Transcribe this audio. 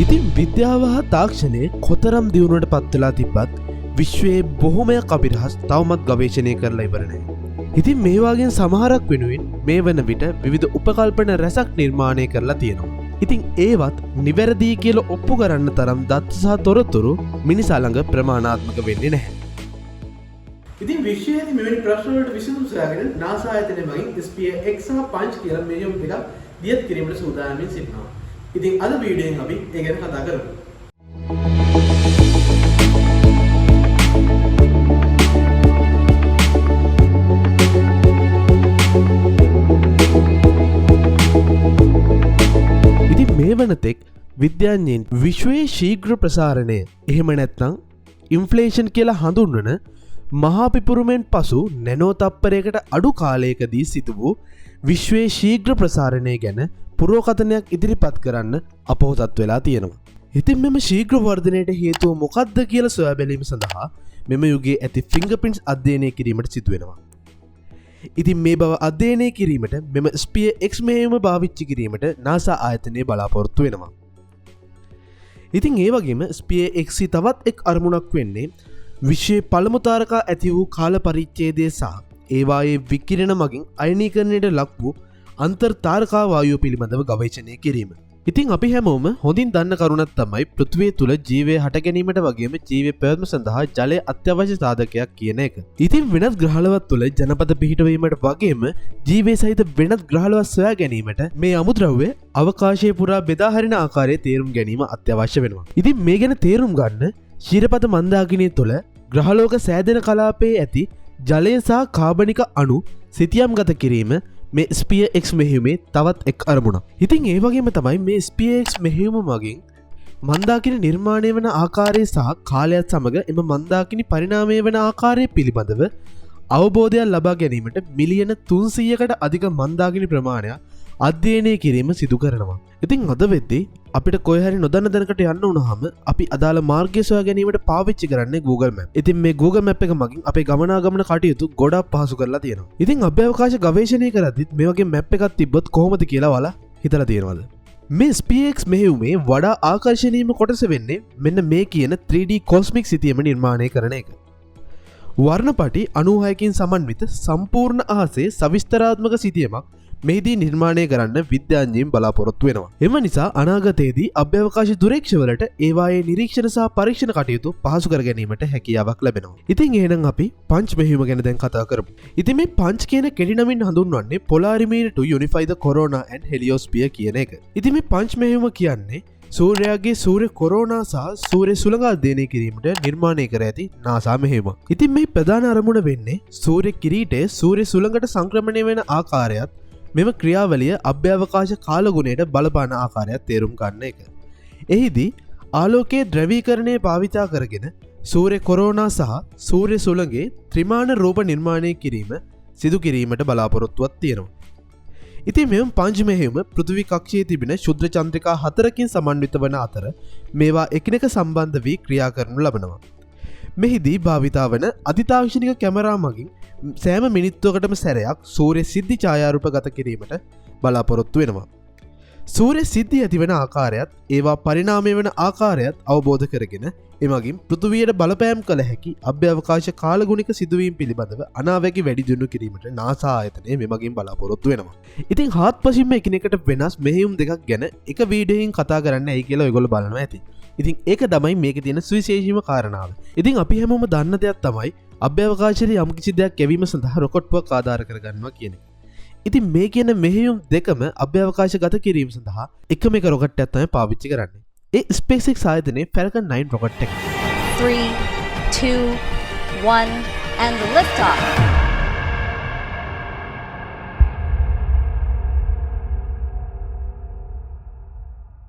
ඉතින් විද්‍යාව හා තාක්ෂණය කොතරම් දියුණුවට පත් වෙලා තිබ්බත් විශ්වයේ බොහොමයක් අභිරහස් තවමත් ගවේෂණය කරලා ඉවර නැහැ. ඉතින් මේ වගේ සමහරක් වෙනුවෙන් මේ වන විට විවිධ උපකල්පන රැසක් නිර්මාණය කරලා තියෙනවා. ඉතින් ඒවත් නිවැරදි කියලා ඔප්පු කරන්න තරම් දත්ත සහ තොරතුරු මිනිසා ළඟ ප්‍රමාණාත්මක වෙන්නේ නැහැ. ඉතින් විශ්වයේදී මෙවැනි ප්‍රශ්න වලට විසඳුම් සොයාගෙන NASA ආයතනය මගින් SPA-X සහ Punch කියලා මෙහෙයුම් දෙකක් දියත් කිරීමට සූදානම්ින් සිටිනවා. ඉතින් අද වීඩියෝෙන් අපි ඒ ගැන කතා කරමු. ඉතින් මේ වනතෙක් විද්‍යාඥයන් විශ්වයේ ශීඝ්‍ර ප්‍රසාරණය එහෙම නැත්නම් ඉන්ෆ්ලේෂන් කියලා හඳුන්වන මහා පිපුරුමෙන් පසු නැනෝ තප්පරයකට අඩු කාලයකදී සිදු වූ විශ්වයේ ශීඝ්‍ර ප්‍රසාරණය ගැන පුරෝකථනයක් ඉදිරිපත් කරන්න අපොහොසත් වෙලා තියෙනවා. ඉතින් මෙම ශීඝ්‍ර වර්ධනයට හේතුව මොකක්ද කියලා සොයා බැලීම සඳහා මෙම යුගයේ ඇති ෆිංගර්ප්‍රින්ට්ස් අධ්‍යයනය කිරීමට සිදු වෙනවා. ඉතින් මේ බව අධ්‍යයනය කිරීමට මෙම SPA-X මෙහෙයුම භාවිතා කිරීමට NASA ආයතනය බලාපොරොත්තු වෙනවා. ඉතින් ඒ වගේම SPA-X තවත් එක් අරමුණක් වෙන්නේ විශ්වයේ පළමු තාරකා ඇති වූ කාල පරිච්ඡේදය සහ ඒවායේ විකිරණ මගින් අයනීකරණයට ලක් වූ අන්තර් තාරකා වායුව පිළිබඳව ගවේෂණය කිරීම. ඉතින් අපි හැමෝම හොඳින් දන්න කරුණක් තමයි පෘථිවිය තුල ජීවය හට ගැනීමට වගේම ජීවය පැවැත්ම සඳහා ජලය අත්‍යවශ්‍ය සාධකයක් කියන එක. ඉතින් වෙනත් ග්‍රහලවත් තුල ජනපද පිහිටවීමට වගේම ජීවය සහිත වෙනත් ග්‍රහලවත් සොයා ගැනීමට මේ අමුද්‍රව්‍ය අවකාශයේ පුරා බෙදා හරින ආකාරයේ තේරුම් ගැනීම අත්‍යවශ්‍ය වෙනවා. ඉතින් මේ ගැන තේරුම් ගන්න ශීරපත මන්දාකිණිය තුළ ග්‍රහලෝක සෑදෙන කලාපයේ ඇති ජලය සහ කාබනික අණු සිතියම් ගත කිරීම මේ SPA-X මෙහෙයුමේ තවත් එක් අරමුණක්. ඉතින් ඒ වගේම තමයි මේ SPA-X මෙහෙයුම මගින් මන්දාකිණි නිර්මාණය වන ආකාරය සහ කාලයත් සමග එම මන්දාකිණි පරිණාමය වන ආකාරය පිළිබඳව අවබෝධයක් ලබා ගැනීමට මිලියන 300කට අධික මන්දාකිණි ප්‍රමාණයක් අධ්‍යයනය කිරීම සිදු කරනවා. ඉතින් අද වෙද්දී අපිට කොහේ හරි නොදන්න දැනකට යන්න වුණාම අපි අදාළ මාර්ගය සොයා ගැනීමට පාවිච්චි කරන්නේ Google Map. ඉතින් මේ Google Map එක මගින් අපේ ගමනාගමන කටයුතු ගොඩක් පහසු කරලා තියෙනවා. ඉතින් අභ්‍යවකාශ ගවේෂණය කරද්දිත් මේ වගේ මැප් එකක් තිබ්බොත් කොහොමද කියලා ඔයාලා හිතලා තියෙනවද? මේ SPA-X මෙහෙයුමේ වඩා ආකර්ශනීයම කොටස වෙන්නේ මෙන්න මේ කියන 3D cosmic සිතියම නිර්මාණය කරන එක. වර්ණපටි 96කින් සමන්විත සම්පූර්ණ අහසේ සවිස්තරාත්මක සිතියමක් මෙහිදී නිර්මාණය කරන්න විද්‍යාඥයින් බලාපොරොත්තු වෙනවා. එම නිසා අනාගතයේදී අභ්‍යවකාශ දුරේක්ෂවලට ඒවායේ නිරීක්ෂණ සහ පරීක්ෂණ කටයුතු පහසු කර ගැනීමට හැකියාවක් ලැබෙනවා. ඉතින් එහෙනම් අපි පංච් මෙහෙයුම ගැන දැන් කතා කරමු. ඉතින් මේ පංච් කියන කෙටි නමින් හඳුන්වන්නේ Polarimeter to Unify the Corona and Heliosphere කියන එක. ඉතින් මේ පංච් මෙහෙයුම කියන්නේ සූර්යයාගේ සූර්ය කොරෝනා සහ සූර්ය සුළඟ අධ්‍යයනය කිරීමට නිර්මාණය කර ඇති NASA මෙහෙයුමක්. ඉතින් මේ ප්‍රධාන අරමුණ වෙන්නේ සූර්ය කිරීටය සූර්ය සුළඟට සංක්‍රමණය වෙන ආකාරයත් මෙම ක්‍රියාවලිය අභ්‍යවකාශ කාලගුණයට බලපාන ආකාරයක් තේරුම් ගන්න එක. එහිදී ආලෝකයේ ද්‍රවීකරණය භාවිතා කරගෙන සූර්ය කොරෝනා සහ සූර්ය සුළඟේ ත්‍රිමාන රූප නිර්මාණය කිරීම සිදු කිරීමට බලාපොරොත්තුවක් තියෙනවා. ඉතින් මෙම පංච මෙහෙයුම පෘථිවි කක්ෂයේ තිබෙන ශුද්‍ර චන්ද්‍රිකා 4කින් සමන්විත වන අතර මේවා එකිනෙක සම්බන්ධ වී ක්‍රියා කරනු ලබනවා. මෙහිදී භාවිතා වන අධිතාක්ෂණික කැමරා මගින් සෑම මිනිත්තුවකටම සැරයක් සූර්ය සිද්ධි ඡායාරූප ගත කිරීමට බලාපොරොත්තු වෙනවා. සූර්ය සිද්ධි ඇතිවන ආකාරයත් ඒවා පරිණාමය වන ආකාරයත් අවබෝධ කරගෙන එමගින් පෘථිවියට බලපෑම් කළ හැකි අභ්‍යවකාශ කාලගුණික සිදුවීම් පිළිබඳව අනාවැකි වැඩි දියුණු කිරීමට NASA ආයතනය මෙමගින් බලාපොරොත්තු වෙනවා. ඉතින් හාත්පසින්ම එකිනෙකට වෙනස් මෙහෙයුම් දෙකක් ගැන එක වීඩියෝකින් කතා කරන්න ඇයි කියලා ඔයගොල්ලෝ බලනවා ඇති. ඉතින් ඒක තමයි මේකේ තියෙන සුවිශේෂීම කාරණාව. ඉතින් අපි හැමෝම දන්න දෙයක් තමයි අභ්‍යවකාශයේ යම්කිසි දෙයක් කැවීම සඳහා රොකට්ටුවක් ආධාර කරගන්නවා කියන එක. ඉතින් මේ කියන මෙහෙයුම් දෙකම අභ්‍යවකාශ ගත කිරීම සඳහා එකම එක රොකට්ටයක් තමයි පාවිච්චි කරන්නේ. ඒ SpaceX ආයතනයේ Falcon 9 රොකට් එක. 3, 2, 1 and lift off.